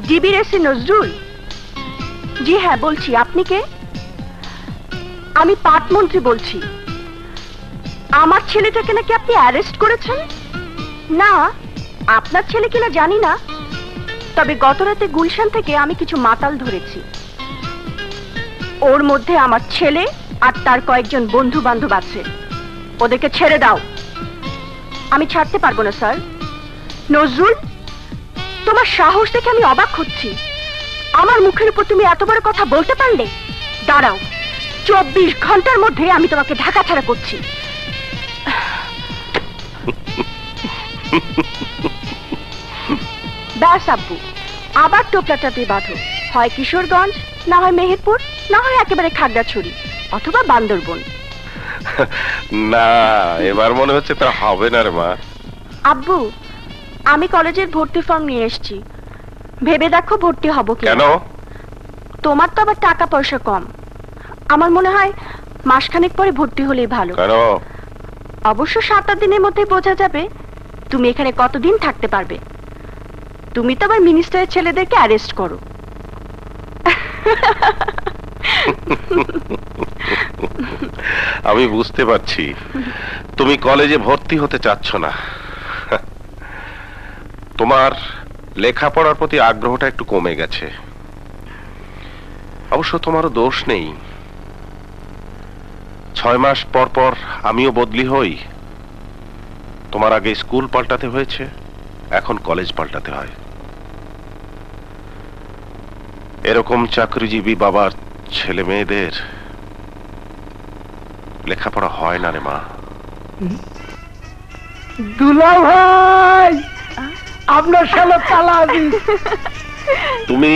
জিবির এসি নজরুল? জি হ্যাঁ বলছি, আপনি কে? আমি পাটমন্ত্রী বলছি। আমার ছেলেটাকে নাকি আপনি অ্যারেস্ট করেছেন? না, আপনার ছেলে কিনা জানি না, তবে গত রাতে গুলশান থেকে আমি কিছু মাতাল ধরেছি। ওর মধ্যে আমার ছেলে আর তার কয়েকজন বন্ধু বান্ধব আছে। ওদেরকে ছেড়ে দাও। আমি ছাড়তে পারবো না স্যার। নজরুল, তোমার সাহস দেখে আমি অবাক হচ্ছি। আমার মুখের উপর তুমি এত বড় কথা বলতে পারলে? দাঁড়াও, 24 ঘন্টার মধ্যে আমি তোমাকে ঢাকা ছাড়া করছি। ব্যাস আব্বু, আবার টোপলাটাতে বাঁধো। হয় কিশোরগঞ্জ, না হয় মেহেরপুর, না হয় একেবারে খাগড়াছড়ি অথবা বান্দরবন। না, এবার মনে হচ্ছে তা হবে না রে মা। আব্বু, আমি কলেজের ভর্তি ফর্ম নিয়ে এসেছি। ভেবে দেখো ভর্তি হব কি? কেন? তোমার তো আবার টাকা পয়সা কম। আমার মনে হয় মাসখানেক পরে ভর্তি হলেই ভালো। কেন? অবশ্য 7 দিনের মধ্যে বোঝা যাবে তুমি এখানে কতদিন থাকতে পারবে। তুমি তো আবার মিনিস্টারের ছেলেদেরকে অ্যারেস্ট করো। আমি বুঝতে পারছি তুমি কলেজে ভর্তি হতে চাচ্ছ না। তোমার লেখাপড়ার প্রতি আগ্রহটা একটু কমে গেছে। অবশ্য তোমারও দোষ নেই। 6 মাস পর পর আমিও বদলি হই। তোমার আগে স্কুল পাল্টাতে হয়েছে, এখন কলেজ পাল্টাতে হয়। এরকম চাকরিজীবী বাবার ছেলে মেয়েদের লেখাপড়া হয় না রে মা। দুলা ভাই, আপনার ছেলে তালা আজিজ। তুমি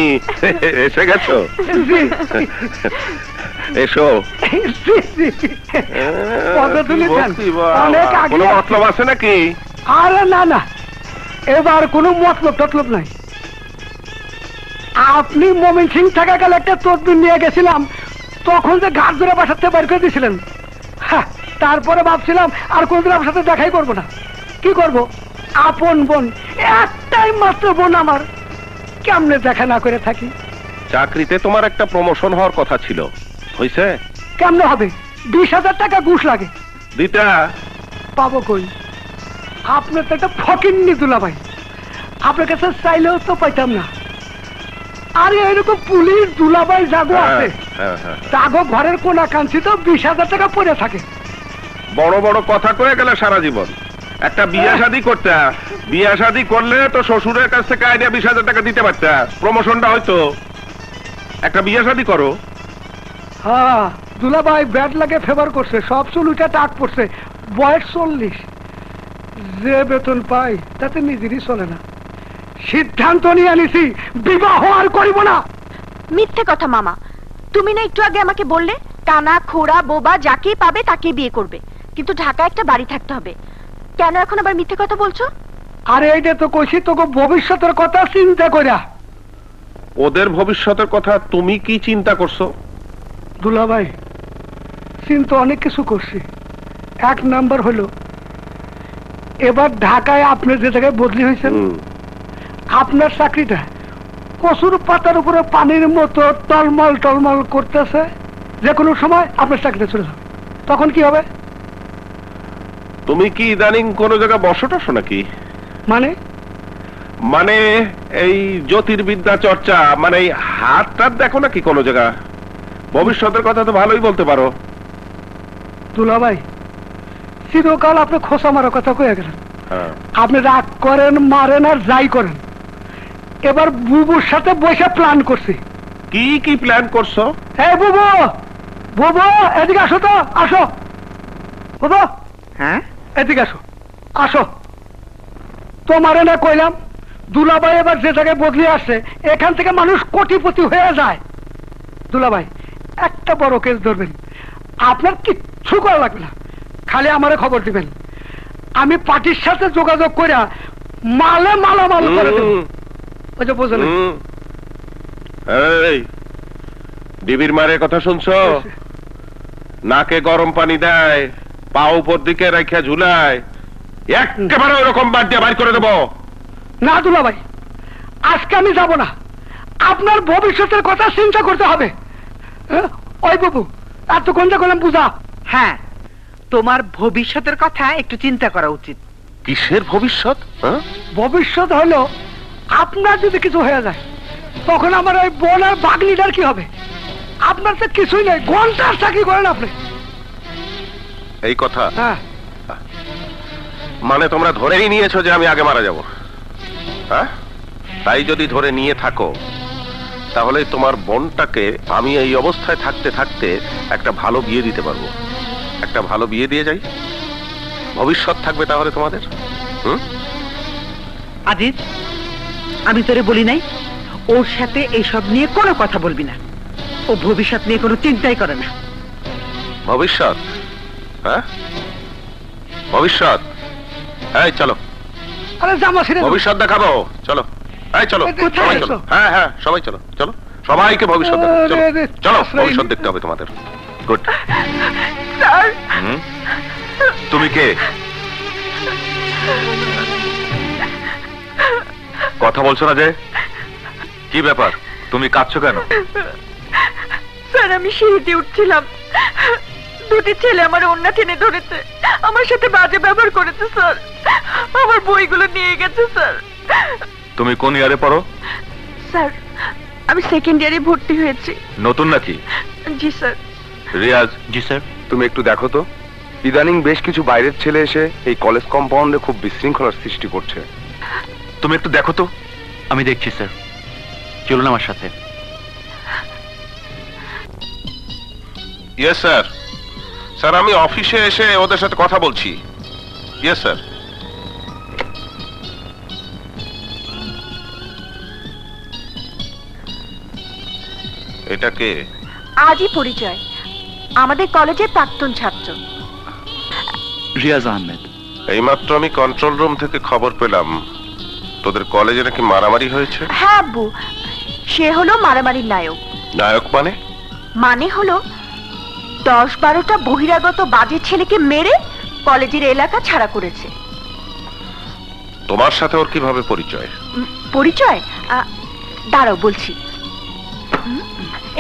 এসে গেছো? এসো। কোনো মতলব আছে নাকি? আরে না না, এবার কোনো মতলব টতলব নাই। আপনি মমিন সিং থাকা গেলে একটা তদবির নিয়ে গেছিলাম, তখন যে ঘাট ধরে বাসাতে বের করে দিয়েছিলেন। তারপরে ভাবছিলাম আর কোনদিন আপনার সাথে দেখাই করবো না। কি করব, আপন বোন, একটাই মাত্র বোন আমার, কেমনে দেখা না করে থাকি। চাকরিতে তোমার একটা প্রমোশন হওয়ার কথা ছিল, হইছে? কেমনে হবে? 20,000 টাকা ঘুষ লাগে। দিতা পাবো কই? আপনার তো একটা ফকিন্নি দুলা ভাই, আপনার কাছে চাইলেও তো পাইতাম না। আরে এরকম পুলিশ দুলাভাই জাগো আছে, জাগো ঘরের কোনা কাঞ্চি তো 20,000 টাকা পড়ে থাকে। বড় বড় কথা কয়ে গেলে সারা জীবন। একটা বিয়ে শাদী করতে, বিয়ে শাদী করলে তো শ্বশুরের কাছ থেকে আইডিয়া 20,000 টাকা দিতে পারতে, প্রমোশনটা হয়তো। একটা বিয়ে শাদী করো। হ্যাঁ, দুলাভাই ব্যাট লাগে ফেভার করছে, সব চুলুটা টাক পড়ছে। বয়স 40, যে বেতন পাই তাতে নিজেরই চলে না। সিদ্ধান্ত নিয়ে আনিছি, বিবাহ আর করিব না। মিথ্যে কথা মামা, তুমি না একটু আগে আমাকে বললে কানা খোড়া বোবা যাকেই পাবে তাকে বিয়ে করবে, কিন্তু ঢাকা একটা বাড়ি থাকতে হবে। কেন এখন আবার মিথ্যে কথা বলছো? আরে এইটা তো কইছি তোকে ভবিষ্যতের কথা চিন্তা কইরা। ওদের ভবিষ্যতের কথা তুমি কি চিন্তা করছো? দুলাভাই, চিন্তা অনেক কিছু করছি। 1 নাম্বার হলো, এবার ঢাকায় আপনি যে জায়গায় বদলি হয়েছেন, আপনার চাকরিটা কচুর পাতার উপরে পানির মতো টলমল টলমল করতেছে। যে কোনো সময় আপনার চাকরিটা চলে যাবে, তখন কি হবে? তুমি কি ইদানিং কোন জায়গায় বসো নাকি? মানে মানে এই জ্যোতির্বিদ্যা চর্চা, মানে এই হাত টাত দেখো নাকি কোন জায়গা? ভবিষ্যতের কথা তো ভালোই বলতে পারো। দুলাভাই, চিরকাল আপনি খোসা মারার কথা কয়ে গেলেন। আপনি রাগ করেন, মারেন আর যাই করেন, এবার বুবুর সাথে বসে প্ল্যান করছি। কি কি প্ল্যান করছো? এই বুবু, বুবু এদিকে আসো তো, আসো বুবু। হ্যাঁ, এদিকে আসো, আসো। তোমারে না কইলাম দুলাভাই এবার যে জায়গায় বদলে আসছে, এখান থেকে মানুষ কোটিপতি হয়ে যায়। দুলাভাই, একটা বড় কেস ধরবেন, আপনার কিচ্ছু করা লাগবে না, খালি আমারে খবর দিবেন। আমি পার্টির সাথে যোগাযোগ করে মালে মালামাল করে দেব। ওই যে বুঝলেন, এই ডিবির মারের কথা শুনছো? নাকে গরম পানি দেয়, পা উপর দিকে রেখে ঝুলায়, একেবারে ওরকম বাদ দিয়ে বাইর করে দেবো। না দুলাভাই, আজকে আমি যাব না। আপনার ভবিষ্যতের কথা চিন্তা করতে হবে। হ্যাঁ? ওই বাবু এত কোনটা করলাম বুঝা। হ্যাঁ, তোমার ভবিষ্যতের কথা একটু চিন্তা করা উচিত। কিসের ভবিষ্যৎ? ভবিষ্যৎ হলো আপনার যদি কিছু হয়ে যায় তখন আমার ওই বোন আর বাগনিটার কি হবে? আপনার তো কিছুই নেই, ঘন্টার চাকরি করেন আপনি। এই কথা? হ্যাঁ। মানে তোমরা ধরেই নিয়েছো যে আমি আগে মারা যাব? হ্যাঁ, তাই যদি ধরে নিয়ে থাকো তাহলে তোমার বোনটাকে আমি এই অবস্থায় থাকতে থাকতে একটা ভালো বিয়ে দিতে পারবো। একটা ভালো বিয়ে দিয়ে যাই, ভবিষ্যৎ থাকবে তাহলে তোমাদের। আজিজ, আমি তোরে বলি নাই ওর সাথে এইসব নিয়ে কোনো কথা বলবি না। ও ভবিষ্যৎ নিয়ে কোনো চিন্তাই করে না। ভবিষ্যৎ? হ্যাঁ, ভবিষ্যৎ? এই চলো, আরে জামা ছেড়ে দাও। ভবিষ্যৎ দেখাবো, চলো। এই চলো, কোথায় সবাই আছো? চলো। হ্যাঁ হ্যাঁ, সবাই চলো, চলো, সবাইকে ভবিষ্যৎ দেখাবো। চলো, আরে, চলো, আশ্রয় ভবিষ্যৎ নিতে- দেখতে হবে তোমাদের। গুড। স্যার, তুমি কে? কথা বলছো না যে? কি ব্যাপার, তুমি কাঁদছো কেন? স্যার আমি সিঁড়িতে উঠছিলাম, দুটি ছেলে আমার ওন্না টেনে ধরেছে, আমার সাথে বাজে ব্যবহার করেছে স্যার, আমার বইগুলো নিয়ে গেছে স্যার। তুমি কোন ইয়ারে পড়ো? স্যার আমি সেকেন্ড ইয়ারে ভর্তি হয়েছি। নতুন নাকি? জি স্যার। রিয়াজ? জি স্যার। তুমি একটু দেখো তো, ইদানিং বেশ কিছু বাইরের ছেলে এসে এই কলেজ কম্পাউন্ডে খুব বিশৃঙ্খলার সৃষ্টি করছে। তুমি একটু দেখো তো। আমি দেখছি স্যার, চলুন আমার সাথে। Yes sir. স্যার আমি অফিসে এসে ওদের সাথে কথা বলছি। Yes sir. এটা কে? আজই পরিচয়, আমাদের কলেজের প্রাক্তন ছাত্র। রিয়াজ আহমেদ। এইমাত্র আমি কন্ট্রোল রুম থেকে খবর পেলাম তোদের কলেজে নাকি মারামারি হয়েছে। হ্যাঁ আব্বু, সে হলো মারামারির নায়ক। নায়ক মানে? মানে হলো 10-12টা বহিরাগত বাজে ছেলেকে মেরে কলেজের এলাকা ছাড়া করেছে। তোমার সাথে ওর কিভাবে পরিচয়? পরিচয়? দাঁড়াও বলছি।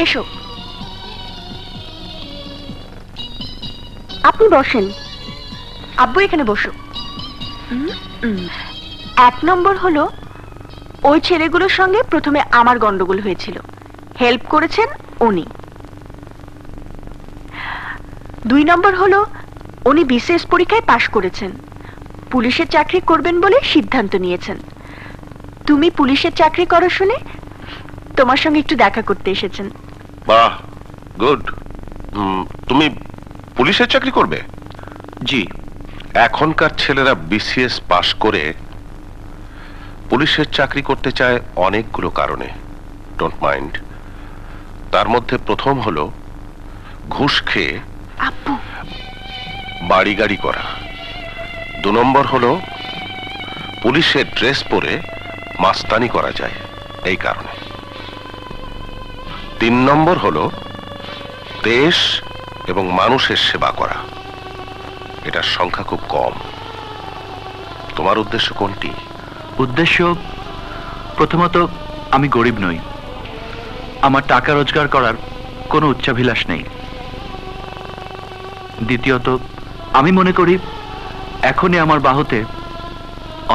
এসো, আপনি বসেন। আব্বু এখানে বসো। 1 নম্বর হলো ওই ছেলেগুলোর সঙ্গে প্রথমে আমার গন্ডগোল হয়েছিল, হেল্প করেছেন উনি। 2 নম্বর হলো উনি বিসিএস পরীক্ষায় পাশ করেছেন, পুলিশের চাকরি করবেন বলে সিদ্ধান্ত নিয়েছেন। তুমি পুলিশের চাকরি করো শুনে তোমার সঙ্গে একটু দেখা করতে এসেছেন। বাহ, গুড। তুমি পুলিশের চাকরি করবে? জি। এখনকার ছেলেরা বিসিএস পাশ করে পুলিশের চাকরি করতে চায় অনেকগুলো কারণে, ডোন্ট মাইন্ড। তার মধ্যে প্রথম হলো ঘুষ খেয়ে আব্বু, বাড়ি গাড়ি করা। 2 নম্বর হলো পুলিশের ড্রেস পরে মাস্তানি করা যায় এই কারণে। 3 নম্বর হলো দেশ এবং মানুষের সেবা করা। এটার সংখ্যা খুব কম। তোমার উদ্দেশ্য কোনটি? উদ্দেশ্য, প্রথমত আমি গরিব নই, আমার টাকা রোজগার করার কোনো উচ্চাভিলাষ নেই। দ্বিতীয়ত আমি মনে করি এখনই আমার বাহুতে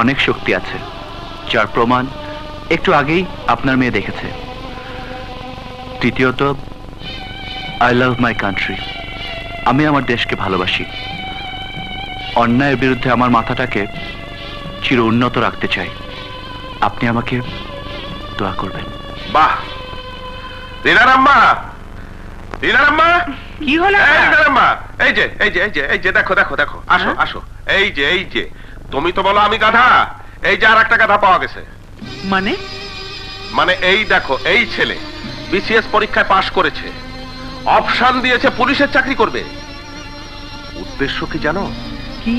অনেক শক্তি আছে, যার প্রমাণ একটু আগেই আপনার মেয়ে দেখেছে। তৃতীয়ত আই লাভ মাই কান্ট্রি, আমি আমার দেশকে ভালোবাসি। অন্যায়ের বিরুদ্ধে আমার মাথাটাকে চির উন্নত রাখতে চাই। আপনি আমাকে দোয়া করবেন। বাহ, রিনারাম্মা, রিনারাম্মা, কি হলো? এই রিনারাম্মা, এই যে এই যে এই যে এই যে দেখো দেখো দেখো, আসো আসো। এই যে এই যে, তুমি তো বলো আমি গাধা, এই যে আর একটা গাধা পাওয়া গেছে। মানে? মানে এই দেখো, এই ছেলে বিসিএস পরীক্ষায় পাশ করেছে, অপশন দিয়েছে পুলিশের চাকরি করবে। উদ্দেশ্য কি জানো? কি?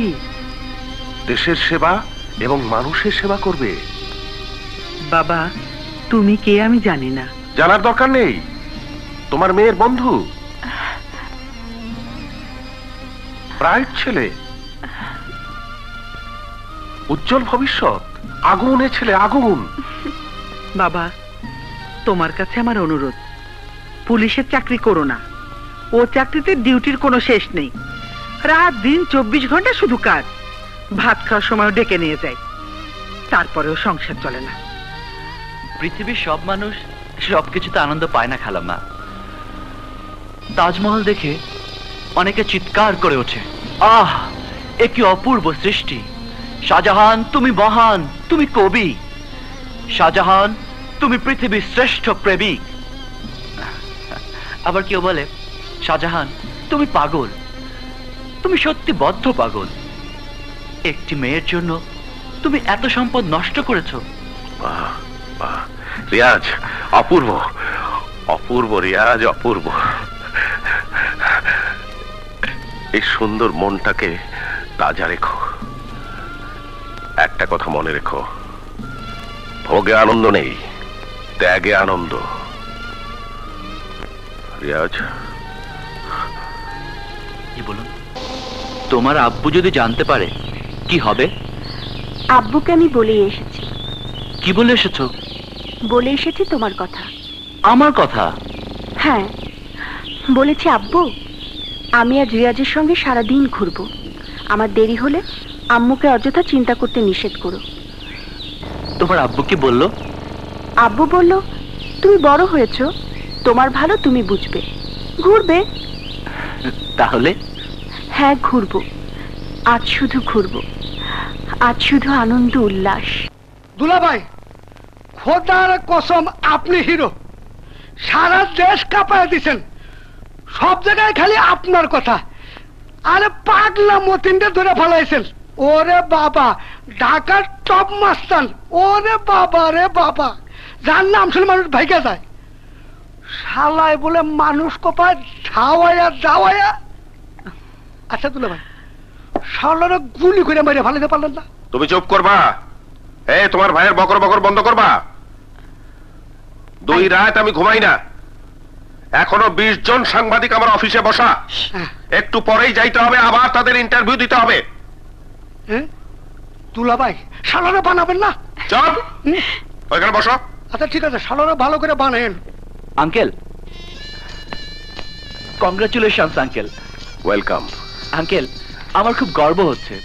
দেশের সেবা এবং মানুষের সেবা করবে। বাবা, তুমি কে আমি জানি না। জানার দরকার নেই, তোমার মেয়ের বন্ধু, ব্রাইট ছেলে, উজ্জ্বল ভবিষ্যৎ, আগুনে ছেলে, আগুন। বাবা, তোমার কাছে আমার অনুরোধ, পুলিশের চাকরি করো না। ও চাকরিতে ডিউটির কোনো শেষ নেই, রাত দিন 24 ঘন্টা শুধু কাজ। ভাত খাওয়ার সময় ডেকে নিয়ে যায়, তারপরেও সংসার চলে না। পৃথিবীর সব মানুষ সবকিছুতে আনন্দ পায় না খালাম্মা। তাজমহল দেখে অনেকে চিৎকার করে ওঠে, আহ এ কি অপূর্ব সৃষ্টি! শাহজাহান তুমি মহান, তুমি কবি। শাহজাহান তুমি পৃথিবীর শ্রেষ্ঠ প্রেমিক। আবার কেউ বলে, শাহজাহান তুমি পাগল, তুমি সত্যি বদ্ধ পাগল। একটি মেয়ের জন্য তুমি এত সম্পদ নষ্ট করেছো। বাহ, বাহ, রিয়াজ অপূর্ব, অপূর্ব রিয়াজ, অপূর্ব। এই সুন্দর মনটাকে তাজা রেখো। একটা কথা মনে রেখো, ভোগে আনন্দ নেই, ত্যাগে আনন্দ। রিয়াজ, কি বলুন? তোমার আব্বু যদি জানতে পারে কি হবে? আব্বুকে আমি বলেই এসেছি। কি বলে এসেছো? বলে এসেছি তোমার কথা। আমার কথা? হ্যাঁ, বলেছি আব্বু আমি আজ রিয়াজের সঙ্গে সারাদিন ঘুরবো। আমার দেরি হলে আম্মুকে অযথা চিন্তা করতে নিষেধ করো। তোমার আব্বু কি বললো? আব্বু বলল, তুমি বড় হয়েছো, তোমার ভালো তুমি বুঝবে, ঘুরবে। তাহলে? হ্যাঁ ঘুরবো, আজ শুধু ঘুরবো, আজ শুধু আনন্দ উল্লাস। দুলাভাই, খোদার কসম আপনি হিরো। সারা দেশ কাঁপায় দিছেন, সব জায়গায় খালি আপনার কথা। আরে পাগলা মতিনটা ধরে ফেলাইছেন। ওরে বাবা, ঢাকার টপ মাস্তান। ওরে বাবা রে বাবা, যার নাম শুনে মানুষ ভাইকা যায়। শালায় বলে মানুষ কোপায় ঝাওয়াইয়া যাওয়াইয়া। আচ্ছা দুলাভাই, শালারে গুলি করে মেরে ফেলাইতে পারলেন না? তুমি চুপ করবা। তোমার ভাইয়ের বকর বকর বন্ধ করবা। 2 রাত আমি ঘুমাই না, এখনো 20 জন সাংবাদিক আমার অফিসে বসা। একটু পরেই যাইতে হবে, আবার তাদের ইন্টারভিউ দিতে হবে। দুলাভাই, শালারে বানাবেন না? চল ওইখানে বসো। আচ্ছা ঠিক আছে, শালারে ভালো করে বানাবেন। Uncle, congratulations uncle. Welcome. Uncle, আমার খুব গর্ব হচ্ছে,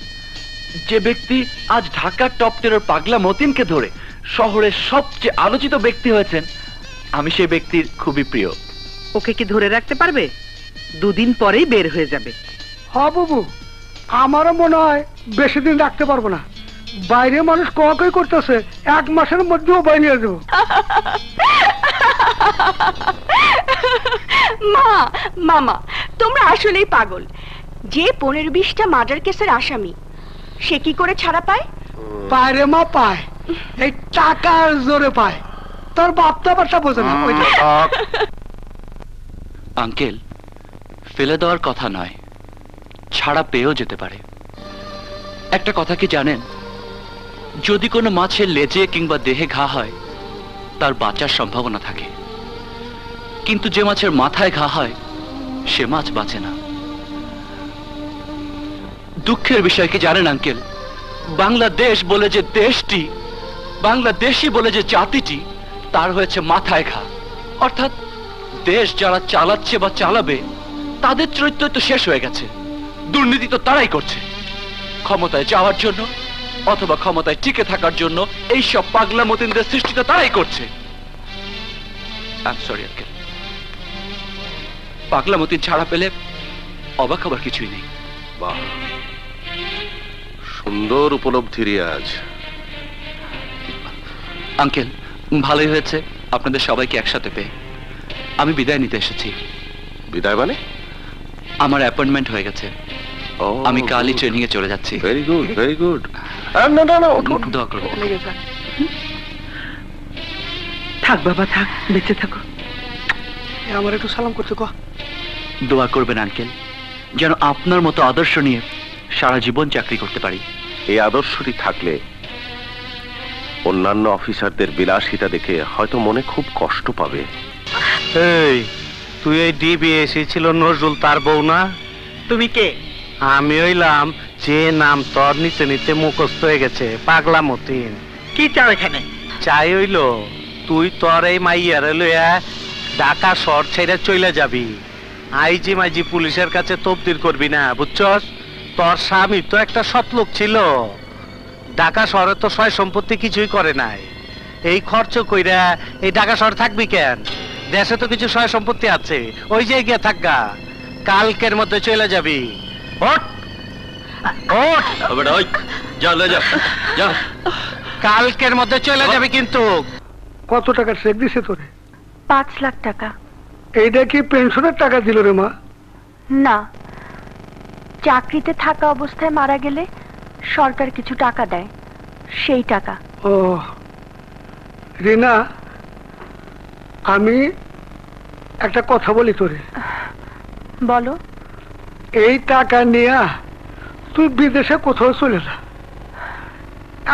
যে ব্যক্তি আজ ঢাকার টপ 10 পাগলা মতিনকে ধরে শহরের সবচেয়ে আলোচিত ব্যক্তি হয়েছেন, আমি সেই ব্যক্তির খুবই প্রিয়। ওকে কি ধরে রাখতে পারবে? 2 দিন পরেই বের হয়ে যাবে। হ বাবু, আমারও মনে হয় বেশি দিন রাখতে পারবো না। বাইরে মানুষ কই করতেছে, 1 মাসের মধ্যেও বাইরে নিয়ে যাবো। মা, মামা তোমরা আসলেই পাগল। যে 15-20টা মার্ডার কেসের আসামি, সে কি করে ছাড়া পায়? বাইরে মা পায়, এই টাকার জোরে পায়। তোর বাপটা বাচ্চা বোঝে না। আঙ্কেল, ফেলে দেওয়ার কথা নয়, ছাড়া পেয়েও যেতে পারে। একটা কথা কি জানেন, যদি কোনো মাছের লেজে কিংবা দেহে ঘা হয়, তার বাঁচার সম্ভাবনা থাকে, কিন্তু যে মাছের মাথায় ঘা হয়, সে মাছ বাঁচে না। দুঃখের বিষয় কি জানেন আঙ্কেল, বাংলাদেশ বলে যে দেশটি, বাংলাদেশি বলে যে জাতিটি, তার হয়েছে মাথায় ঘা। অর্থাৎ দেশ যারা চালাচ্ছে বা চালাবে, তাদের চরিত্র তো শেষ হয়ে গেছে। দুর্নীতি তো তারাই করছে। ক্ষমতায় যাওয়ার জন্য অথবা ক্ষমতায় টিকে থাকার জন্য এইসব পাগলা মতিনদের সৃষ্টি তো তারাই করছে। আই এম সরি আঙ্কেল, পাগলা মতিন ছাড়া পেলে অবাক হবার কিছুই নেই। বাহ, সুন্দর উপলব্ধি রিয়াজ। আঙ্কেল, ভালোই হয়েছে আপনাদের সবাইকে একসাথে পেয়ে। আমি বিদায় নিতে এসেছি। বিদায় মানে? আমার অ্যাপয়েন্টমেন্ট হয়ে গেছে, আমি কালই ট্রেনিং এ চলে যাচ্ছি। Very good, very good. না না না, দোয়া করবো। থাক বাবা, থাক, বেঁচে থাকো। আমার একটু সালাম করতে কো। দোয়া করবেন আঙ্কেল, যেন আপনার মতো আদর্শ নিয়ে সারা জীবন চাকরি করতে পারি। এই আদর্শটি থাকলে অন্যান্য অফিসারদের বিলাসিতা দেখে হয়তো মনে খুব কষ্ট পাবে। এই, তুই এই ডিবি এসেছিল নজরুল তার বউ না? তুমি কে? আমি হইলাম যে নাম তোর নিচে নিচে মুখস্থ হয়ে গেছে, পাগলা মতিন। কি চাও এখানে? চাই হইল তুই তোর এই মাইয়ার লইয়া ঢাকা শহর ছেড়ে চলে যাবি। আইজি মাইজি পুলিশের কাছে তবদির করবি না, বুঝছস? তোর স্বামী তো একটা সৎ লোক ছিল, ঢাকা শহরে তো সয় সম্পত্তি কিছুই করে নাই। এই খরচ কইরা এই ঢাকা শহর থাকবি কেন? দেশে তো কিছু সয় সম্পত্তি আছে, ওই জায়গায় থাকগা। কালকের মধ্যে চলে যাবি। ওঠ ওঠ, যা লে যা যা। কালকের মধ্যে চলে যাবে কিন্তু। কত টাকা চেক দিছে তোরে? 5 লাখ টাকা। এইটা কি পেনশনের টাকা দিল রে মা? না, চাকরিতে থাকা অবস্থায় মারা গেলে সরকার কিছু টাকা দেয়, সেই টাকা। ও রিনা, আমি একটা কথা বলি তোরে। বলো। এই টাকা নিয়ে তুই বিদেশে কোথাও চলে যা,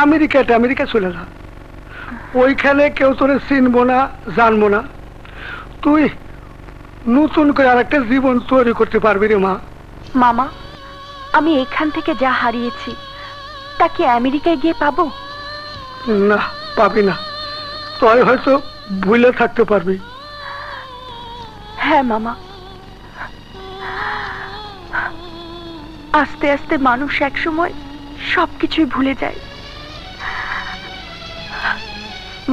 আমেরিকা চলে যা। ওইখানে কেউ তোরে চিনবো না, জানবো না। তুই নতুন করে আর একটা জীবন তৈরি করতে পারবি রে মা। মামা, আমি এখান থেকে যা হারিয়েছি তা কি আমেরিকায় গিয়ে পাবো? না, পাবি না। তুই হয়তো ভুলে থাকতে পারবি। হ্যাঁ মামা, আস্তে আস্তে মানুষ একসময় সবকিছুই ভুলে যায়।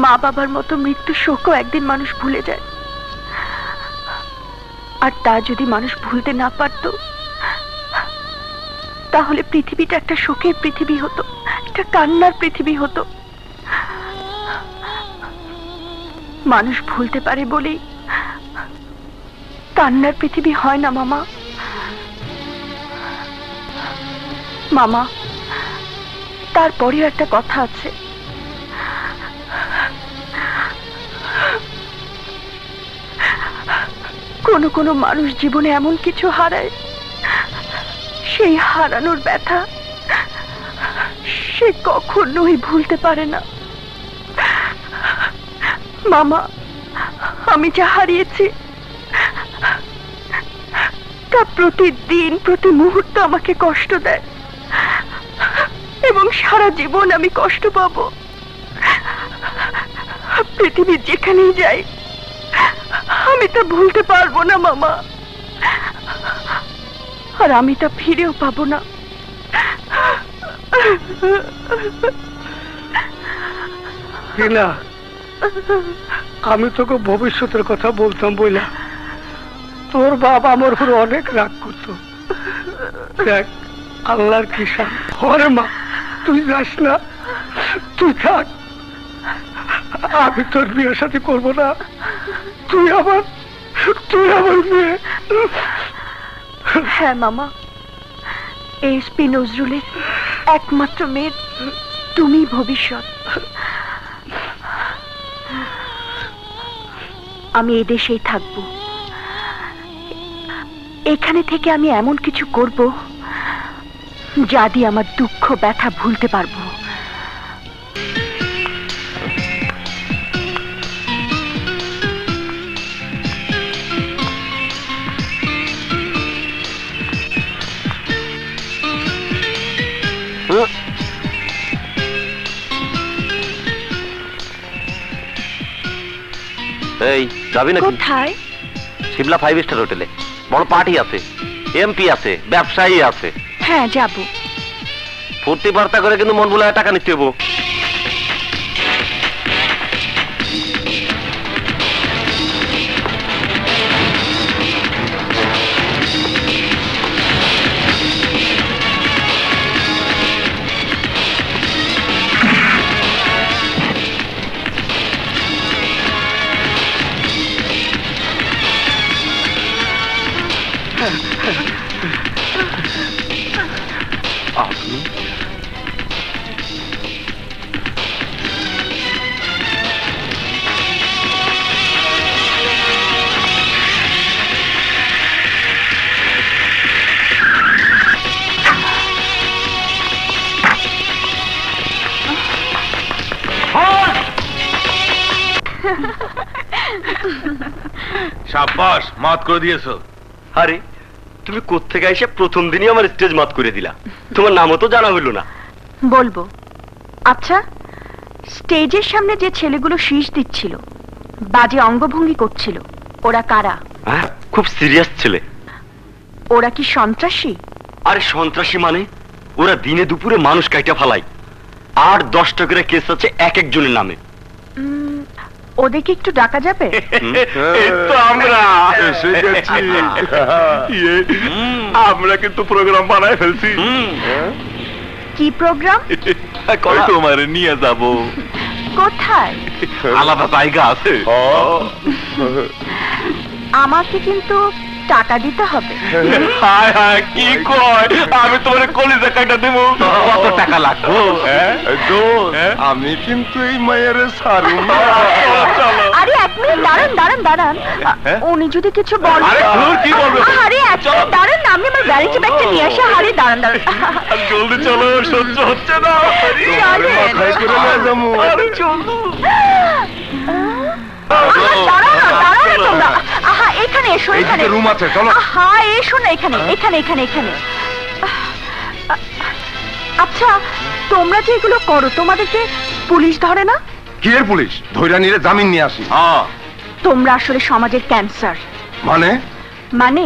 মা বাবার মতো মৃত্যু শোকও একদিন মানুষ ভুলে যায়। আর তা যদি মানুষ ভুলতে না পারতো, তাহলে পৃথিবীটা একটা শোকের পৃথিবী হতো, একটা কান্নার পৃথিবী হতো। মানুষ ভুলতে পারে বলেই কান্নার পৃথিবী হয় না মামা। মামা, তারপরেও একটা কথা আছে। কোনো কোনো মানুষ জীবনে এমন কিছু হারায়, সেই হারানোর ব্যথা সে কখনোই ভুলতে পারে না। মামা, আমি যা হারিয়েছি তা প্রতিদিন প্রতি মুহূর্ত আমাকে কষ্ট দেয়, এবং সারা জীবন আমি কষ্ট পাবো। পৃথিবীর যেখানেই যাই আমি তা ভুলতে পারবো না মামা, আর আমি তা ফিরেও পাবো না। রিনা, আমি তোকে ভবিষ্যতের কথা বলতাম বইলা তোর বাবা আমার উপর অনেক রাগ করতো। দেখ, আল্লাহর কিসান হরে মা, তুই যাস না, তুই থাক। আমি তোর বিয়ের সাথে করবো না। তুই আমার মেয়ে। হ্যাঁ মামা, এসপি নজরুলের একমাত্র মেয়ে তুমি ভবিষ্যৎ। আমি এদেশেই থাকবো। এখানে থেকে আমি এমন কিছু করব যা দিয়ে আমার দুঃখ ব্যথা ভুলতে পারবো। এই যাবি নাকি? কোথায়? শিমলা 5 স্টার হোটেলে বড় পার্টি আছে, এমপি আছে, ব্যবসায়ী আছে। হ্যাঁ যাব। ফুর্তি বার্তা করে কিন্তু মন ভুলায় টাকা নিতে হবো। শাবাশ, মাত করে দিয়েছো। আরে তুমি কোত্থেকে এসে প্রথম দিনই আমার স্টেজ মাত করে দিলা। তোমার নামও তো জানা হইল না। বলবো। আচ্ছা, স্টেজের সামনে যে ছেলেগুলো শীষ দিচ্ছিল, বাজে অঙ্গভঙ্গি করছিল, ওরা কারা? হ্যাঁ, খুব সিরিয়াস ছেলে। ওরা কি সন্ত্রাসী? আরে সন্ত্রাসী মানে ওরা দিনে দুপুরে মানুষ কাইটা ফালায়। 8-10টা করে কেস আছে এক একজনের নামে। ওদেরকে একটু ডাকা যাবে? এই তো আমরা এসে গেছি। আমরা কিন্তু প্রোগ্রাম বানায় ফেলছি। কি প্রোগ্রাম? তোমার নিয়ে যাব। কোথায়? আলাদা জায়গা আছে। আমাকে কিন্তু টাকা দিতে হবে। হায় হায়, কি কয়? আমি তোমার কলিজা কাটা দেবো। কত টাকা লাগবে? আমি কিন্তু এই মায়ের ছাড়ুম না। আরে এক মিনিট দাঁড়ান দাঁড়ান দাঁড়ান, উনি যদি কিছু বলেন। কি বলবে? আরে এক মিনিট দাঁড়ান, আমি আমার ভ্যানিটি ব্যাগটা নিয়ে আসি। আরে দাঁড়ান দাঁড়ান, জলদি চলো, সহ্য হচ্ছে না। মাথায় করে নিয়ে যাবো। আরে চলো। এখানে এসো, এখানে রুম আছে, চলো। হ্যাঁ এসো না, এখানে এখানে এখানে এখানে। আচ্ছা, তোমরা যে এগুলো করো, তোমাদেরকে পুলিশ ধরে না? কি এর পুলিশ? ধৈর্য নিয়ে জামিন নিয়ে আসি। তোমরা আসলে সমাজের ক্যান্সার। মানে? মানে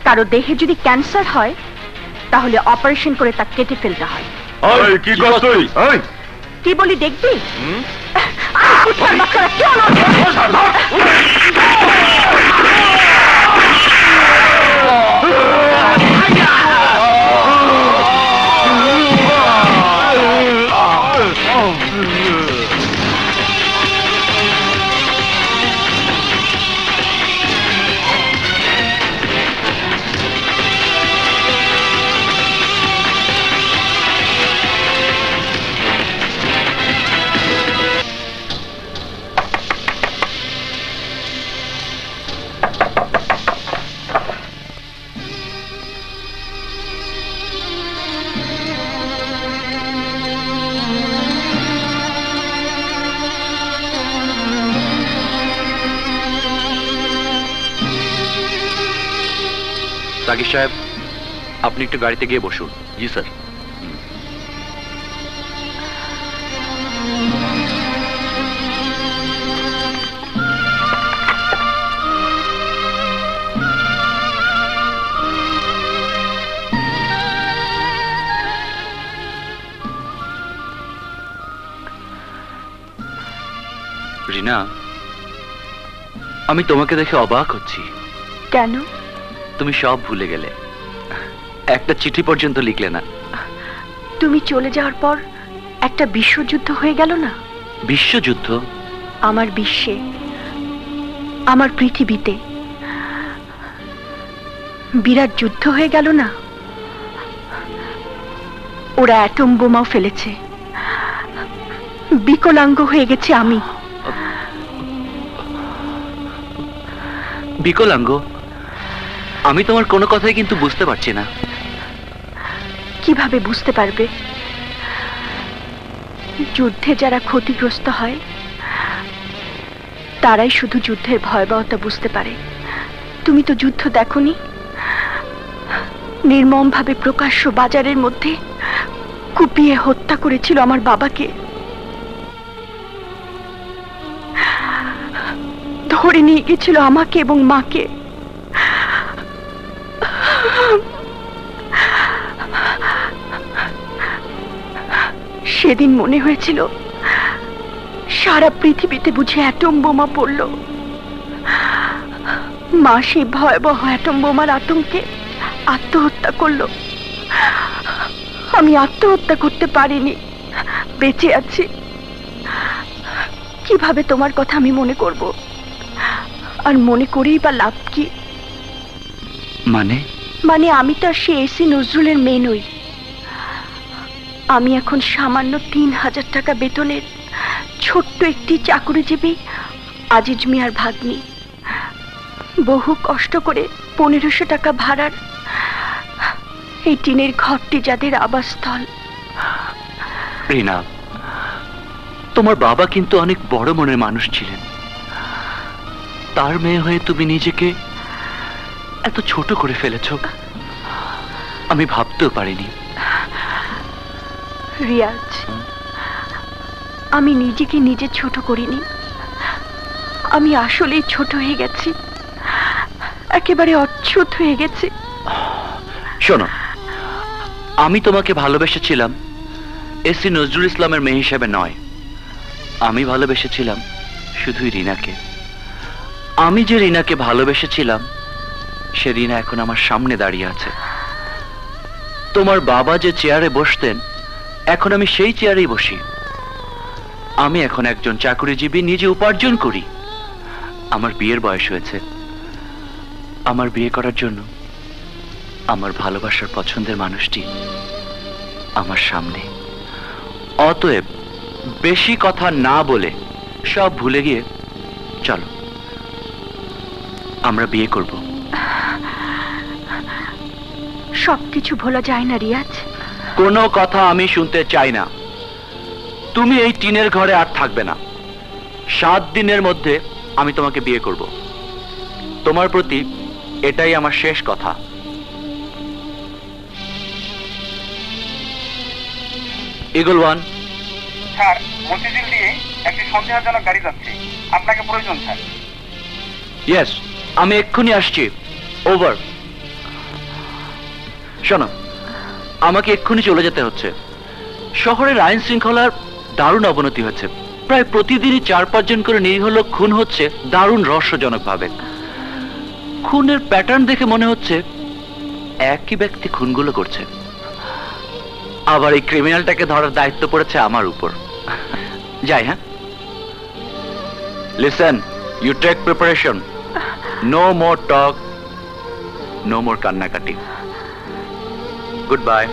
কারো দেহে যদি ক্যান্সার হয়, তাহলে অপারেশন করে তা কেটে ফেলতে হয়। কি করছ তুই? কি বলি দেখবি? সাকিব সাহেব, আপনি একটু গাড়িতে গিয়ে বসুন। জি স্যার। রিনা, আমি তোমাকে দেখে অবাক হচ্ছি। কেন? তুমি সব ভুলে গেলে, একটা চিঠি পর্যন্ত লিখলে না। তুমি চলে যাওয়ার পর একটা বিশ্বযুদ্ধ হয়ে গেল না? বিশ্বযুদ্ধ? আমার বিশ্বে, আমার পৃথিবীতে বিরাট যুদ্ধ হয়ে গেল না? ওরা অ্যাটম বোমাও ফেলেছে, বিকলাঙ্গ হয়ে গেছে আমি। বিকলাঙ্গ? আমি তোমার কোনো কথাই কিন্তু বুঝতে পারছি না। কিভাবে বুঝতে পারবে? যুদ্ধে যারা ক্ষতিগ্রস্ত হয়, তারাই শুধু যুদ্ধের ভয়াবহতা বুঝতে পারে। তুমি তো যুদ্ধ দেখোনি? নির্মমভাবে প্রকাশ্য বাজারের মধ্যে কুপিয়ে হত্যা করেছিল আমার বাবাকে। ধরে নিয়ে গেছিল আমাকে এবং মাকে। সেদিন মনে হয়েছিল সারা পৃথিবীতে বুঝি অ্যাটম বোমা পড়ল। মা সেই ভয়াবহ অ্যাটম বোমার আতঙ্কে আত্মহত্যা করলো। আমি আত্মহত্যা করতে পারিনি, বেঁচে আছি। কিভাবে তোমার কথা আমি মনে করব? আর মনে করেই বা লাভ কি? মানে আমি তো আর সে এসি নজরুলের মেয়ে নই। আমি এখন সামান্য 3000 টাকা বেতনের ছোট্ট একটি চাকুরিজীবী আজিজ মিয়ার ভাগ্নি। বহু কষ্ট করে 1500 টাকা ভাড়ার এই টিনের ঘরটি যাদের আবাসস্থল। রিনা, তোমার বাবা কিন্তু অনেক বড় মনের মানুষ ছিলেন। তার মেয়ে হয়ে তুমি নিজেকে এত ছোট করে ফেলেছ, আমি ভাবতেও পারিনি। রিয়াজ, আমি নিজেকে নিজে ছোট করিনি, আমি আসলেই ছোট হয়ে গেছি, একেবারে অচ্ছুত হয়ে গেছি। শোনো, আমি তোমাকে ভালোবেসেছিলাম এসি নজরুল ইসলামের মেয়ে হিসেবে নয়, আমি ভালোবেসেছিলাম শুধুই রিনাকে। আমি যে রিনাকে ভালোবেসেছিলাম সে রিনা এখন আমার সামনে দাঁড়িয়ে আছে। তোমার বাবা যে চেয়ারে বসতেন এখন আমি সেই চেয়ারেই বসি। আমি এখন একজন চাকরিজীবী, নিজে উপার্জন করি। আমার বিয়ের বয়স হয়েছে। আমার বিয়ে করার জন্য আমার ভালোবাসার পছন্দের মানুষটি আমার সামনে। অতএব বেশি কথা না বলে সব ভুলে গিয়ে চলো আমরা বিয়ে করব। সবকিছু ভোলা যায় না রিয়াজ। কোনো কথা আমি শুনতে চাই না। তুমি এই টিনের ঘরে আর থাকবে না। 7 দিনের মধ্যে আমি তোমাকে বিয়ে করব। তোমার প্রতি এটাই আমার শেষ কথা। Eagle one. স্যার, মতিঝিল দিয়ে একটি সন্দেহজনক গাড়ি যাচ্ছে, আপনাকে প্রয়োজন স্যার। ইয়েস, আমি এক্ষুনি আসছি। ওভার। শোনো, আমাকে এক্ষুনি চলে যেতে হচ্ছে। শহরের আইন শৃঙ্খলার দারুণ অবনতি হচ্ছে। প্রায় প্রতিদিনই 4-5 জন করে নিরীহ লোক খুন হচ্ছে দারুণ রহস্যজনক ভাবে। খুনের প্যাটার্ন দেখে মনে হচ্ছে একই ব্যক্তি খুনগুলো করছে। আবার এই ক্রিমিনালটাকে ধরার দায়িত্ব পড়েছে আমার উপর। যাই, হ্যাঁ? Listen, you take preparation. No more talk, no more কান্নাকাটি। Good bye.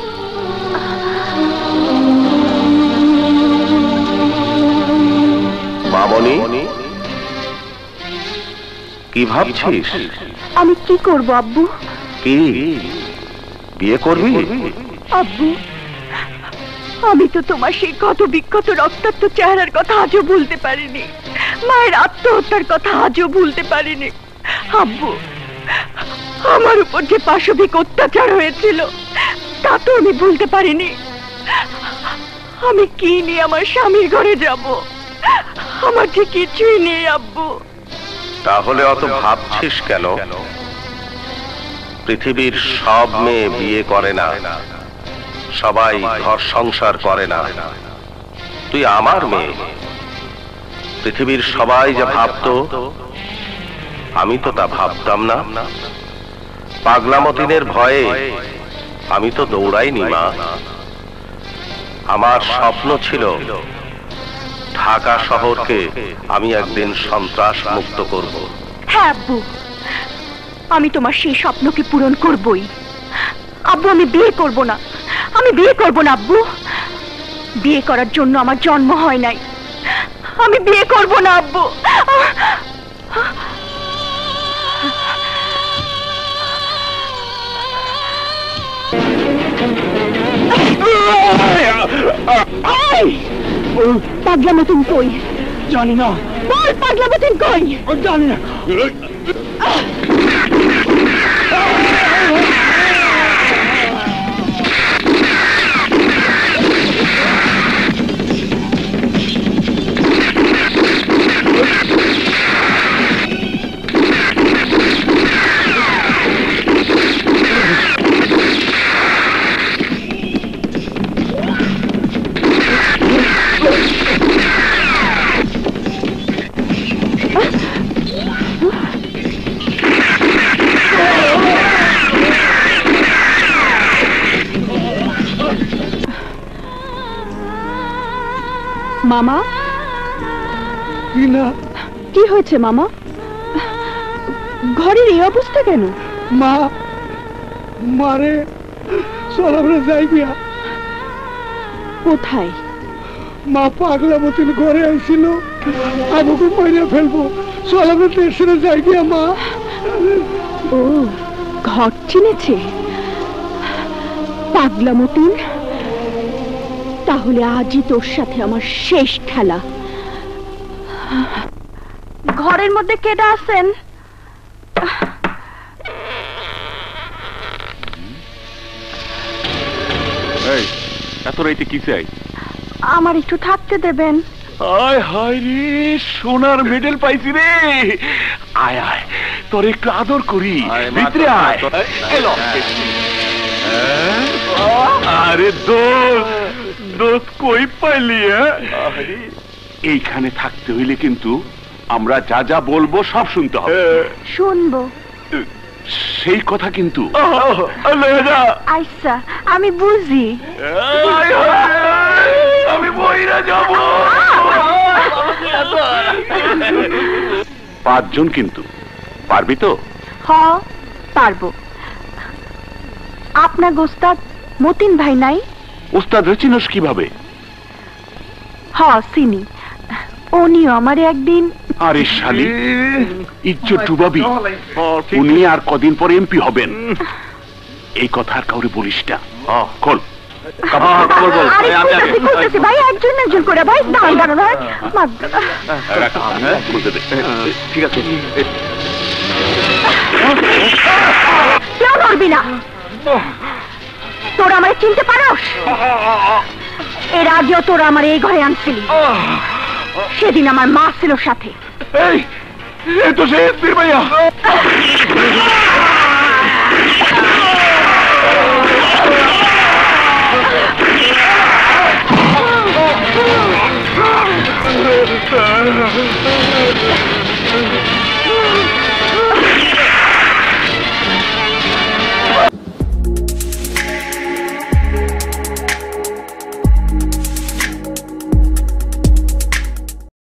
মামনি, কি ভাবছিস? আমি কি করব আব্বু? কি বিয়ে করবি? আব্বু, আমি তো তোমার সেই কত বিক্ষত রক্তাক্ত চেহারার কথা আজও ভুলতে পারিনি, মায়ের আত্মহত্যার কথা আজও ভুলতে পারিনি। আব্বু, আমার উপর যে পাশবিক অত্যাচার হয়েছিল তা তো আমি ভুলতে পারিনি। আমি কি নিয়ে আমার স্বামীর ঘরে যাব? আমার যে কিছুই নেই আব্বু। তাহলে অত ভাবছিস কেন? পৃথিবীর সব মেয়ে বিয়ে করে না, সবাই ঘর সংসার করে না। তুই আমার মেয়ে। পৃথিবীর সবাই যা ভাবতো আমি তো তা ভাবতাম না। পাগলা মতিনের ভয়ে আমি তো দৌড়াইনি মা। আমার স্বপ্ন ছিল ঢাকা শহরকে আমি একদিন সন্ত্রাস মুক্ত করব। হ্যাঁ আব্বু, আমি তোমার সেই স্বপ্নকে পূরণ করবই। আব্বু, আমি বিয়ে করব না, আমি বিয়ে করব না আব্বু। বিয়ে করার জন্য আমার জন্ম হয় নাই। আমি বিয়ে করব না আব্বু। পাগলা মতন কই? জানি না। বল, পাগলা মতন কই? জানি না। মামা, না, কি হয়েছে মামা? ঘরের এই অবস্থা কেন? মা, মারে চল আমরা যাই গিয়া। কোথায়? মা পাগলা মতন ঘরে আইছিল, আমাকে মাইরে ফেলবো। চল আমরা দেশে যাই গিয়া মা। ও, ঘর চিনেছে পাগলা মতিন। তাহলে আজই তোর সাথে আমার শেষ খেলা। ঘরের মধ্যে কেডা আছেন? এত রাইতে কি চাই? আমার একটু থাকতে দেবেন। আয় হায় রে, সোনার মেডেল পাইছি রে। আয় আয়, তোর একটু আদর করি, ভিতরে আয়। এলো। আরে দোস্ত কই পাইলি? এইখানে থাকতে হইলে কিন্তু আমরা যা যা বলবো সব শুনতে হবে। শুনবো। সেই কথা কিন্তু। আচ্ছা, আমি বুঝি। আমি বইরা যাব। 5 জন কিন্তু, পারবি তো? হ, পারবো। আপনার ওস্তাদ মতিন ভাই নাই? ওস্তাদ চিনস কিভাবে? হ, চিনি। উনিও আমারে একদিন। আরে শালি, ইজ্জত ডুবাবি। উনি আর কদিন পর এমপি হবেন, এই কথা আর কাউরে বলিস না। খোল। ভাই একজন একজন করে, ভাই দাঁড়ান দাঁড়ান। ঠিক আছে, কেউ নড়বি না। তোরা আমারে চিনতে পারোস? এর আগেও তোরা আমার এই ঘরে আনছিলি। সেদিন আমার মা ছিল সাথে। এই তো সে ভাইয়া।